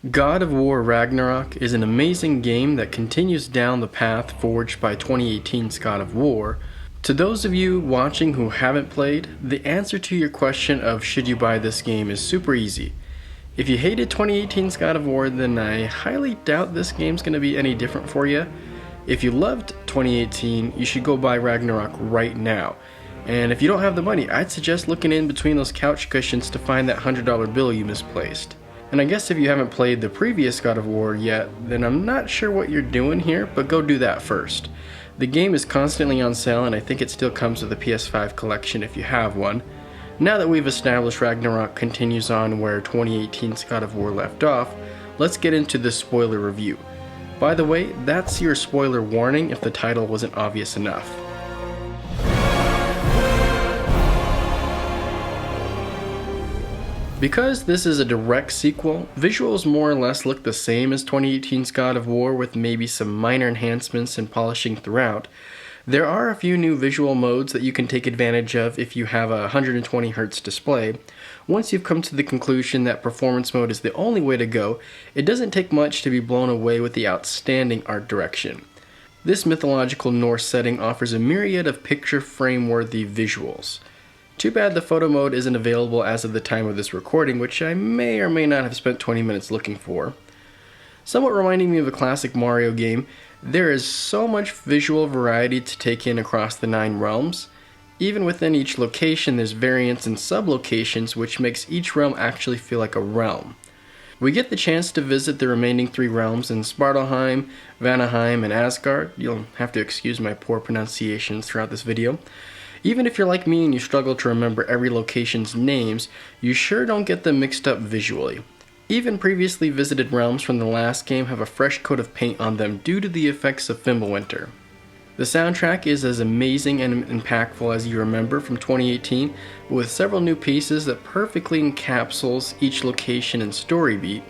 God of War Ragnarok is an amazing game that continues down the path forged by 2018's God of War. To those of you watching who haven't played, the answer to your question of should you buy this game is super easy. If you hated 2018's God of War, then I highly doubt this game's going to be any different for you. If you loved 2018, you should go buy Ragnarok right now. And if you don't have the money, I'd suggest looking in between those couch cushions to find that $100 bill you misplaced. And I guess if you haven't played the previous God of War yet, then I'm not sure what you're doing here, but go do that first. The game is constantly on sale, and I think it still comes with a PS5 collection if you have one. Now that we've established Ragnarok continues on where 2018's God of War left off, let's get into the spoiler review. By the way, that's your spoiler warning if the title wasn't obvious enough. Because this is a direct sequel, visuals more or less look the same as 2018's God of War with maybe some minor enhancements and polishing throughout. There are a few new visual modes that you can take advantage of if you have a 120Hz display. Once you've come to the conclusion that performance mode is the only way to go, it doesn't take much to be blown away with the outstanding art direction. This mythological Norse setting offers a myriad of picture frame-worthy visuals. Too bad the photo mode isn't available as of the time of this recording, which I may or may not have spent 20 minutes looking for. Somewhat reminding me of a classic Mario game, there is so much visual variety to take in across the 9 realms. Even within each location there's variants and sub-locations which makes each realm actually feel like a realm. We get the chance to visit the remaining 3 realms in Svartalfheim, Vanaheim, and Asgard. You'll have to excuse my poor pronunciations throughout this video. Even if you're like me and you struggle to remember every location's names, you sure don't get them mixed up visually. Even previously visited realms from the last game have a fresh coat of paint on them due to the effects of Fimbulwinter. The soundtrack is as amazing and impactful as you remember from 2018, but with several new pieces that perfectly encapsulates each location and story beat.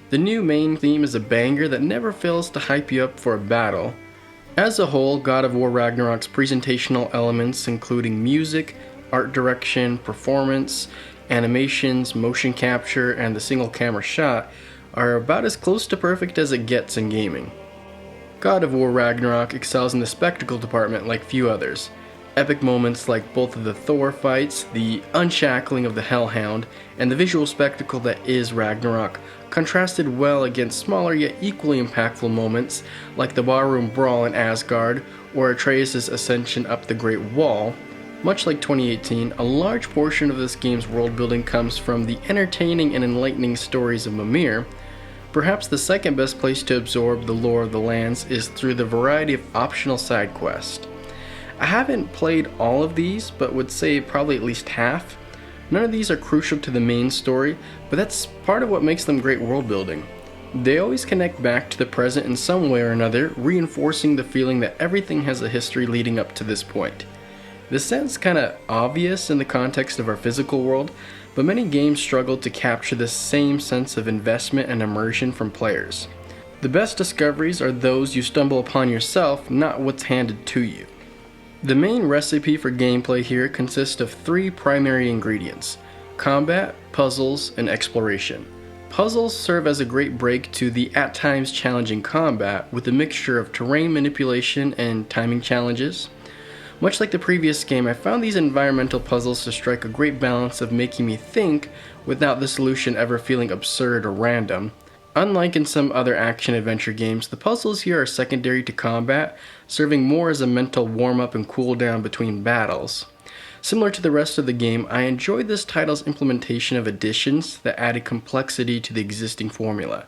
The new main theme is a banger that never fails to hype you up for a battle. As a whole, God of War Ragnarok's presentational elements including music, art direction, performance, animations, motion capture, and the single camera shot are about as close to perfect as it gets in gaming. God of War Ragnarok excels in the spectacle department like few others. Epic moments like both of the Thor fights, the unshackling of the Hellhound, and the visual spectacle that is Ragnarok contrasted well against smaller yet equally impactful moments like the barroom brawl in Asgard or Atreus' ascension up the Great Wall. Much like 2018, a large portion of this game's world building comes from the entertaining and enlightening stories of Mimir. Perhaps the second best place to absorb the lore of the lands is through the variety of optional side quests. I haven't played all of these, but would say probably at least half. None of these are crucial to the main story, but that's part of what makes them great world building. They always connect back to the present in some way or another, reinforcing the feeling that everything has a history leading up to this point. This sounds kinda obvious in the context of our physical world, but many games struggle to capture the same sense of investment and immersion from players. The best discoveries are those you stumble upon yourself, not what's handed to you. The main recipe for gameplay here consists of 3 primary ingredients: combat, puzzles, and exploration. Puzzles serve as a great break to the at times challenging combat with a mixture of terrain manipulation and timing challenges. Much like the previous game, I found these environmental puzzles to strike a great balance of making me think without the solution ever feeling absurd or random. Unlike in some other action-adventure games, the puzzles here are secondary to combat, serving more as a mental warm-up and cool-down between battles. Similar to the rest of the game, I enjoyed this title's implementation of additions that added complexity to the existing formula.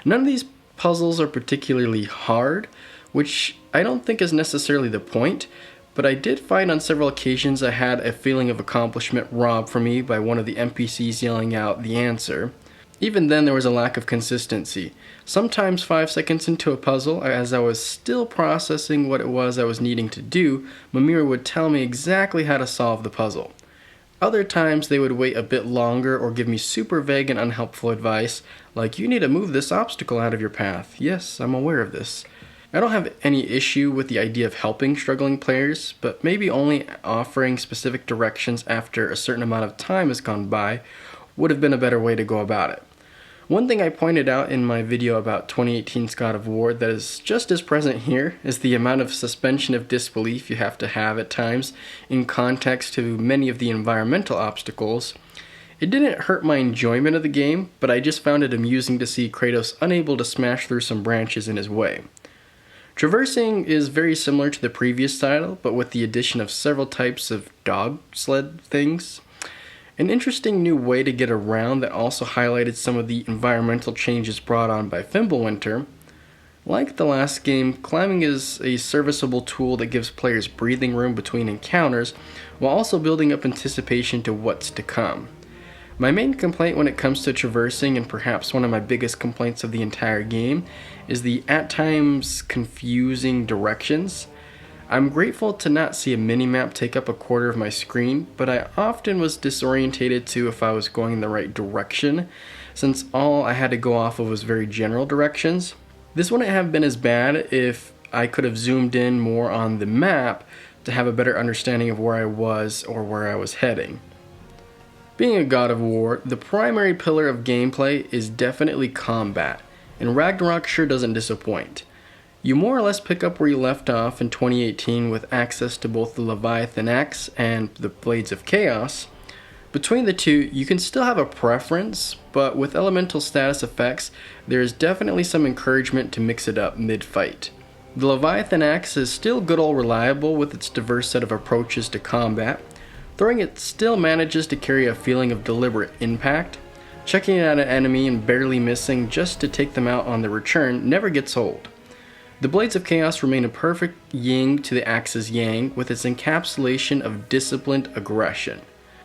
None of these puzzles are particularly hard, which I don't think is necessarily the point, but I did find on several occasions I had a feeling of accomplishment robbed from me by one of the NPCs yelling out the answer. Even then there was a lack of consistency. Sometimes 5 seconds into a puzzle, as I was still processing what it was I was needing to do, Mimir would tell me exactly how to solve the puzzle. Other times they would wait a bit longer or give me super vague and unhelpful advice, like you need to move this obstacle out of your path. Yes, I'm aware of this. I don't have any issue with the idea of helping struggling players, but maybe only offering specific directions after a certain amount of time has gone by would have been a better way to go about it. One thing I pointed out in my video about 2018's God of War that is just as present here is the amount of suspension of disbelief you have to have at times in context to many of the environmental obstacles. It didn't hurt my enjoyment of the game, but I just found it amusing to see Kratos unable to smash through some branches in his way. Traversing is very similar to the previous title, but with the addition of several types of dog sled things. An interesting new way to get around that also highlighted some of the environmental changes brought on by Fimbulwinter. Like the last game, climbing is a serviceable tool that gives players breathing room between encounters, while also building up anticipation to what's to come. My main complaint when it comes to traversing, and perhaps one of my biggest complaints of the entire game, is the at times confusing directions. I'm grateful to not see a minimap take up a quarter of my screen, but I often was disorientated to if I was going in the right direction, since all I had to go off of was very general directions. This wouldn't have been as bad if I could have zoomed in more on the map to have a better understanding of where I was or where I was heading. Being a God of War, the primary pillar of gameplay is definitely combat, and Ragnarok sure doesn't disappoint. You more or less pick up where you left off in 2018 with access to both the Leviathan Axe and the Blades of Chaos. Between the two, you can still have a preference, but with elemental status effects, there is definitely some encouragement to mix it up mid-fight. The Leviathan Axe is still good old reliable with its diverse set of approaches to combat. Throwing it still manages to carry a feeling of deliberate impact. Checking out an enemy and barely missing just to take them out on the return never gets old. The Blades of Chaos remain a perfect yin to the Axe's yang with its encapsulation of disciplined aggression.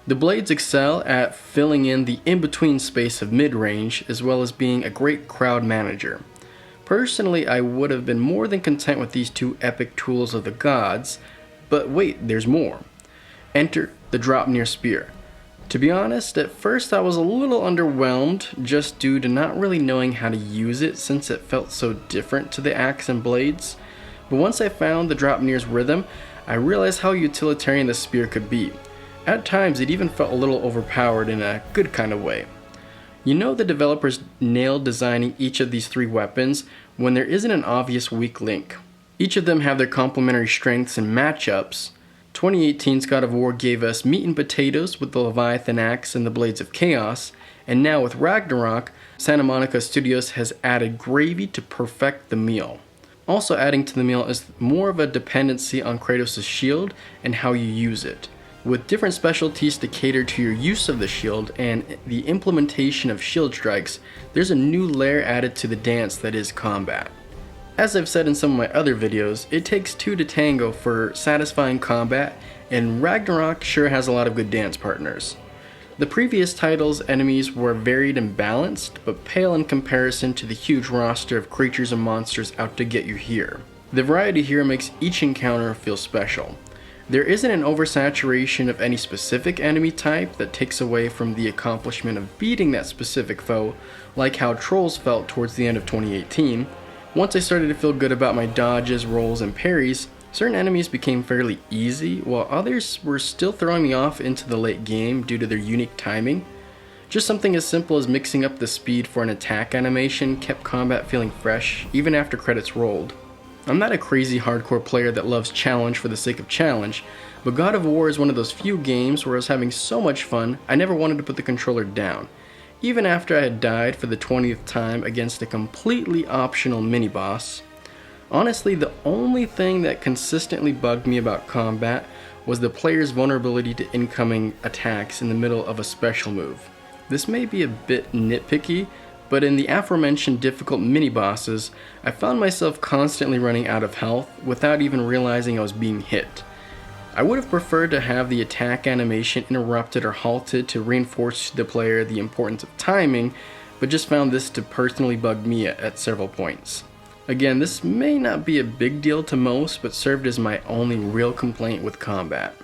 The Blades excel at filling in the in-between space of mid-range, as well as being a great crowd manager. Personally, I would have been more than content with these two epic tools of the gods, but wait, there's more. Enter the Draupnir Spear. To be honest, at first I was a little underwhelmed just due to not really knowing how to use it since it felt so different to the axe and blades. But once I found the Draupnir's rhythm, I realized how utilitarian the spear could be. At times it even felt a little overpowered in a good kind of way. You know the developers nailed designing each of these three weapons when there isn't an obvious weak link. Each of them have their complementary strengths and matchups. 2018's God of War gave us meat and potatoes with the Leviathan Axe and the Blades of Chaos, and now with Ragnarok, Santa Monica Studios has added gravy to perfect the meal. Also adding to the meal is more of a dependency on Kratos' shield and how you use it. With different specialties to cater to your use of the shield and the implementation of shield strikes, there's a new layer added to the dance that is combat. As I've said in some of my other videos, it takes two to tango for satisfying combat, and Ragnarok sure has a lot of good dance partners. The previous title's enemies were varied and balanced, but pale in comparison to the huge roster of creatures and monsters out to get you here. The variety here makes each encounter feel special. There isn't an oversaturation of any specific enemy type that takes away from the accomplishment of beating that specific foe, like how Trolls felt towards the end of 2018. Once I started to feel good about my dodges, rolls, and parries, certain enemies became fairly easy, while others were still throwing me off into the late game due to their unique timing. Just something as simple as mixing up the speed for an attack animation kept combat feeling fresh, even after credits rolled. I'm not a crazy hardcore player that loves challenge for the sake of challenge, but God of War is one of those few games where I was having so much fun I never wanted to put the controller down. Even after I had died for the 20th time against a completely optional mini-boss. Honestly, the only thing that consistently bugged me about combat was the player's vulnerability to incoming attacks in the middle of a special move. This may be a bit nitpicky, but in the aforementioned difficult mini-bosses, I found myself constantly running out of health without even realizing I was being hit. I would have preferred to have the attack animation interrupted or halted to reinforce to the player the importance of timing, but just found this to personally bug me at several points. Again, this may not be a big deal to most, but served as my only real complaint with combat.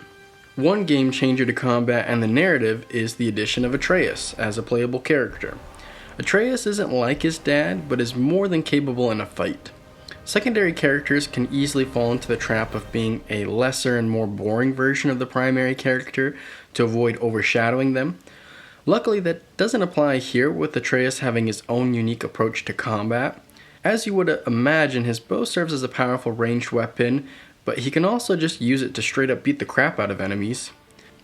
One game changer to combat and the narrative is the addition of Atreus as a playable character. Atreus isn't like his dad, but is more than capable in a fight. Secondary characters can easily fall into the trap of being a lesser and more boring version of the primary character to avoid overshadowing them. Luckily, that doesn't apply here with Atreus having his own unique approach to combat. As you would imagine, his bow serves as a powerful ranged weapon, but he can also just use it to straight up beat the crap out of enemies.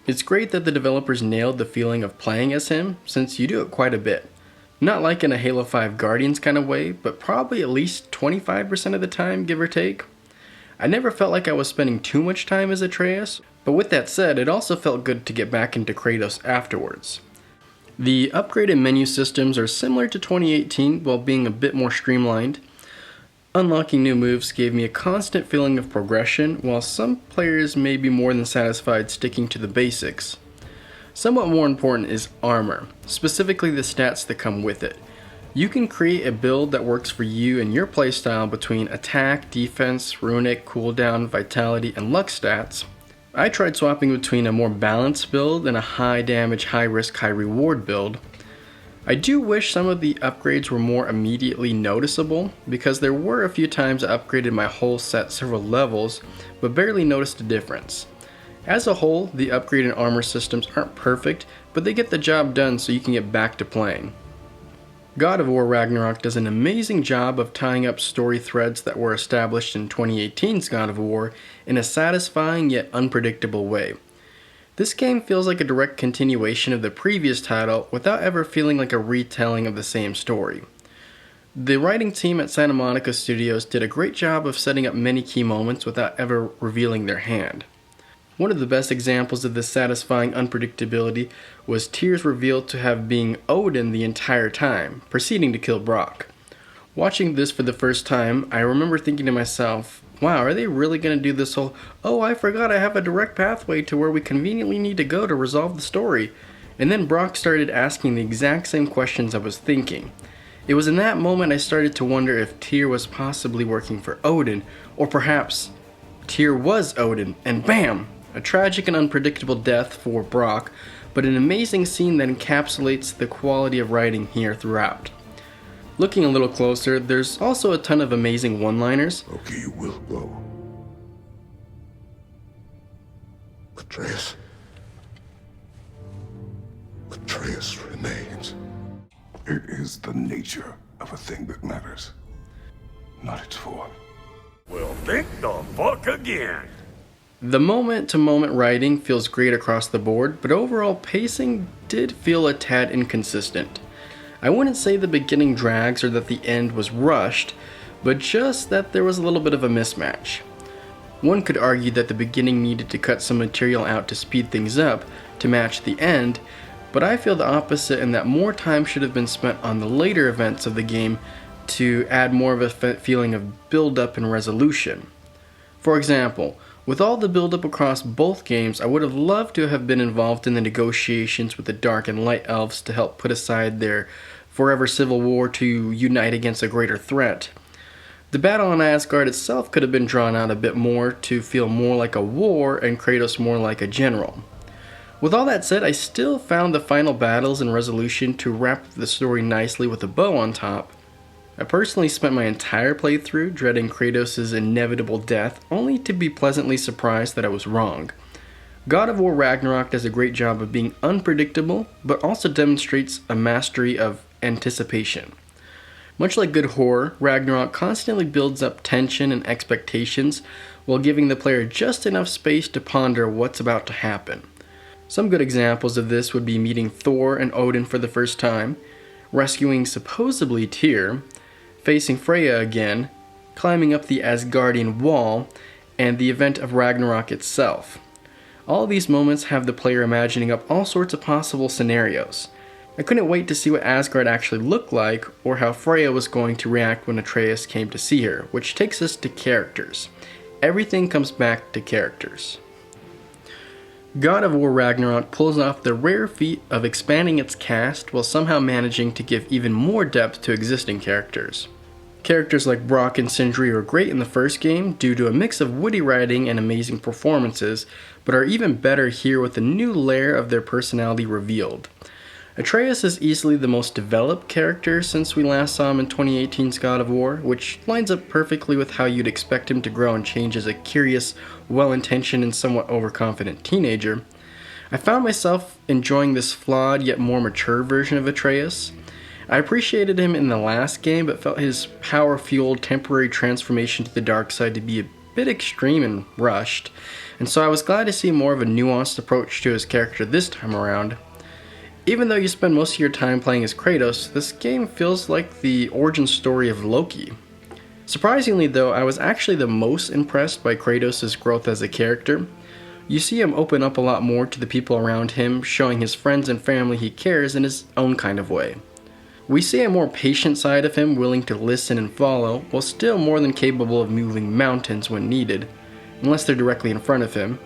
It's great that the developers nailed the feeling of playing as him, since you do it quite a bit. Not like in a Halo 5 Guardians kind of way, but probably at least 25% of the time, give or take. I never felt like I was spending too much time as Atreus, but with that said, it also felt good to get back into Kratos afterwards. The upgraded menu systems are similar to 2018 while being a bit more streamlined. Unlocking new moves gave me a constant feeling of progression, while some players may be more than satisfied sticking to the basics. Somewhat more important is armor, specifically the stats that come with it. You can create a build that works for you and your playstyle between attack, defense, runic, cooldown, vitality, and luck stats. I tried swapping between a more balanced build and a high damage, high risk, high reward build. I do wish some of the upgrades were more immediately noticeable, because there were a few times I upgraded my whole set several levels, but barely noticed a difference. As a whole, the upgrade and armor systems aren't perfect, but they get the job done so you can get back to playing. God of War Ragnarok does an amazing job of tying up story threads that were established in 2018's God of War in a satisfying yet unpredictable way. This game feels like a direct continuation of the previous title without ever feeling like a retelling of the same story. The writing team at Santa Monica Studios did a great job of setting up many key moments without ever revealing their hand. One of the best examples of this satisfying unpredictability was Tyr's revealed to have been Odin the entire time, proceeding to kill Brock. Watching this for the first time, I remember thinking to myself, wow, are they really going to do this whole, oh, I forgot I have a direct pathway to where we conveniently need to go to resolve the story? And then Brock started asking the exact same questions I was thinking. It was in that moment I started to wonder if Tyr was possibly working for Odin, or perhaps Tyr was Odin, and bam! A tragic and unpredictable death for Brock, but an amazing scene that encapsulates the quality of writing here throughout. Looking a little closer, there's also a ton of amazing one-liners. Okay, you will go. Atreus. Atreus remains. It is the nature of a thing that matters, not its form. Well, think the fuck again. The moment-to-moment writing feels great across the board, but overall pacing did feel a tad inconsistent. I wouldn't say the beginning drags or that the end was rushed, but just that there was a little bit of a mismatch. One could argue that the beginning needed to cut some material out to speed things up to match the end, but I feel the opposite in that more time should have been spent on the later events of the game to add more of a feeling of build-up and resolution. For example, with all the build-up across both games, I would have loved to have been involved in the negotiations with the Dark and Light Elves to help put aside their forever civil war to unite against a greater threat. The battle on Asgard itself could have been drawn out a bit more to feel more like a war and Kratos more like a general. With all that said, I still found the final battles and resolution to wrap the story nicely with a bow on top. I personally spent my entire playthrough dreading Kratos' inevitable death, only to be pleasantly surprised that I was wrong. God of War Ragnarok does a great job of being unpredictable, but also demonstrates a mastery of anticipation. Much like good horror, Ragnarok constantly builds up tension and expectations while giving the player just enough space to ponder what's about to happen. Some good examples of this would be meeting Thor and Odin for the first time, rescuing supposedly Tyr, facing Freya again, climbing up the Asgardian wall, and the event of Ragnarok itself. All these moments have the player imagining up all sorts of possible scenarios. I couldn't wait to see what Asgard actually looked like, or how Freya was going to react when Atreus came to see her, which takes us to characters. Everything comes back to characters. God of War Ragnarok pulls off the rare feat of expanding its cast while somehow managing to give even more depth to existing characters. Characters like Brock and Sindri are great in the first game due to a mix of witty writing and amazing performances, but are even better here with a new layer of their personality revealed. Atreus is easily the most developed character since we last saw him in 2018's God of War, which lines up perfectly with how you'd expect him to grow and change as a curious, well-intentioned, and somewhat overconfident teenager. I found myself enjoying this flawed yet more mature version of Atreus. I appreciated him in the last game, but felt his power-fueled temporary transformation to the dark side to be a bit extreme and rushed, and so I was glad to see more of a nuanced approach to his character this time around. Even though you spend most of your time playing as Kratos, this game feels like the origin story of Loki. Surprisingly though, I was actually the most impressed by Kratos' growth as a character. You see him open up a lot more to the people around him, showing his friends and family he cares in his own kind of way. We see a more patient side of him, willing to listen and follow, while still more than capable of moving mountains when needed, unless they're directly in front of him.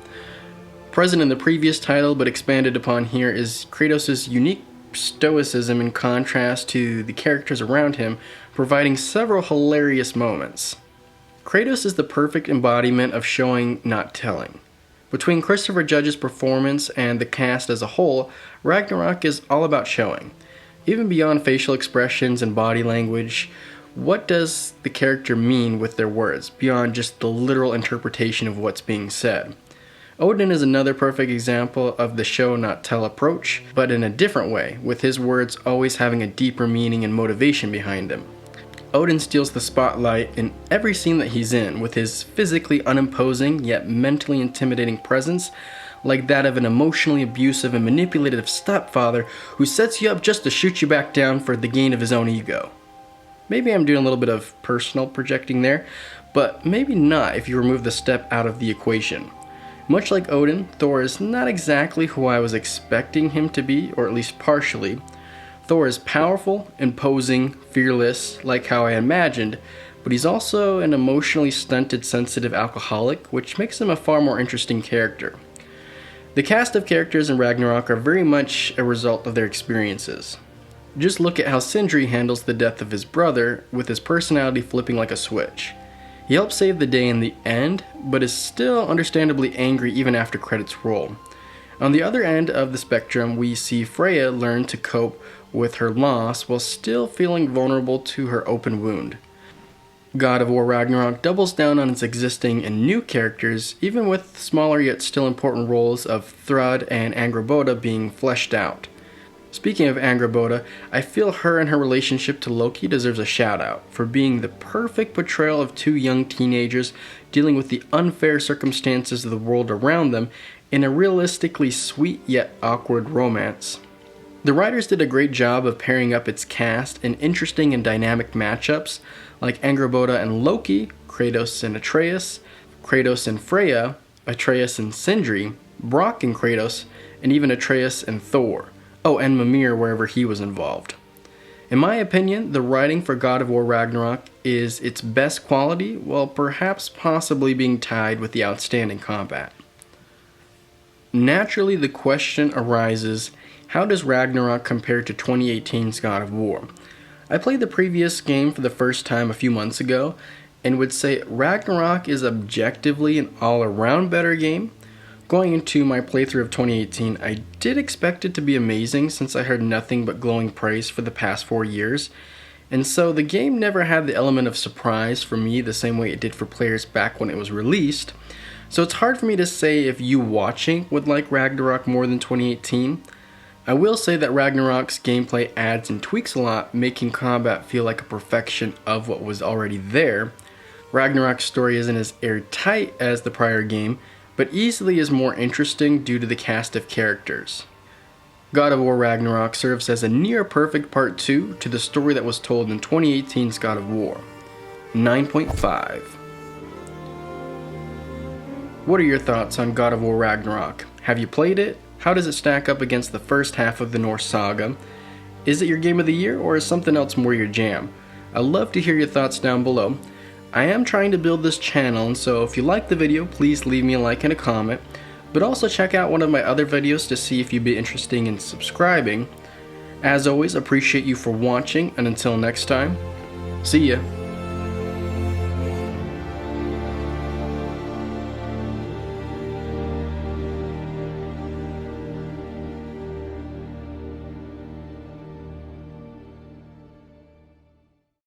Present in the previous title, but expanded upon here, is Kratos' unique stoicism in contrast to the characters around him, providing several hilarious moments. Kratos is the perfect embodiment of showing, not telling. Between Christopher Judge's performance and the cast as a whole, Ragnarok is all about showing. Even beyond facial expressions and body language, what does the character mean with their words, beyond just the literal interpretation of what's being said? Odin is another perfect example of the show not tell approach, but in a different way, with his words always having a deeper meaning and motivation behind them. Odin steals the spotlight in every scene that he's in, with his physically unimposing yet mentally intimidating presence, like that of an emotionally abusive and manipulative stepfather who sets you up just to shoot you back down for the gain of his own ego. Maybe I'm doing a little bit of personal projecting there, but maybe not if you remove the step out of the equation. Much like Odin, Thor is not exactly who I was expecting him to be, or at least partially. Thor is powerful, imposing, fearless, like how I imagined, but he's also an emotionally stunted, sensitive alcoholic, which makes him a far more interesting character. The cast of characters in Ragnarok are very much a result of their experiences. Just look at how Sindri handles the death of his brother, with his personality flipping like a switch. He helps save the day in the end, but is still understandably angry even after credits roll. On the other end of the spectrum, we see Freya learn to cope with her loss while still feeling vulnerable to her open wound. God of War Ragnarok doubles down on its existing and new characters, even with smaller yet still important roles of Thrud and Angrboda being fleshed out. Speaking of Angrboda, I feel her and her relationship to Loki deserves a shout out for being the perfect portrayal of two young teenagers dealing with the unfair circumstances of the world around them in a realistically sweet yet awkward romance. The writers did a great job of pairing up its cast in interesting and dynamic matchups like Angrboda and Loki, Kratos and Atreus, Kratos and Freya, Atreus and Sindri, Brock and Kratos, and even Atreus and Thor. Oh, and Mimir wherever he was involved. In my opinion, the writing for God of War Ragnarok is its best quality, while perhaps possibly being tied with the outstanding combat. Naturally, the question arises, how does Ragnarok compare to 2018's God of War? I played the previous game for the first time a few months ago, and would say Ragnarok is objectively an all-around better game. Going into my playthrough of 2018, I did expect it to be amazing since I heard nothing but glowing praise for the past 4 years, and so the game never had the element of surprise for me the same way it did for players back when it was released, so it's hard for me to say if you watching would like Ragnarok more than 2018. I will say that Ragnarok's gameplay adds and tweaks a lot, making combat feel like a perfection of what was already there. Ragnarok's story isn't as airtight as the prior game, but easily is more interesting due to the cast of characters. God of War Ragnarok serves as a near-perfect part 2 to the story that was told in 2018's God of War. 9.5. What are your thoughts on God of War Ragnarok? Have you played it? How does it stack up against the first half of the Norse saga? Is it your game of the year, or is something else more your jam? I'd love to hear your thoughts down below. I am trying to build this channel, and so if you like the video, please leave me a like and a comment, but also check out one of my other videos to see if you'd be interested in subscribing. As always, appreciate you for watching, and until next time, see ya!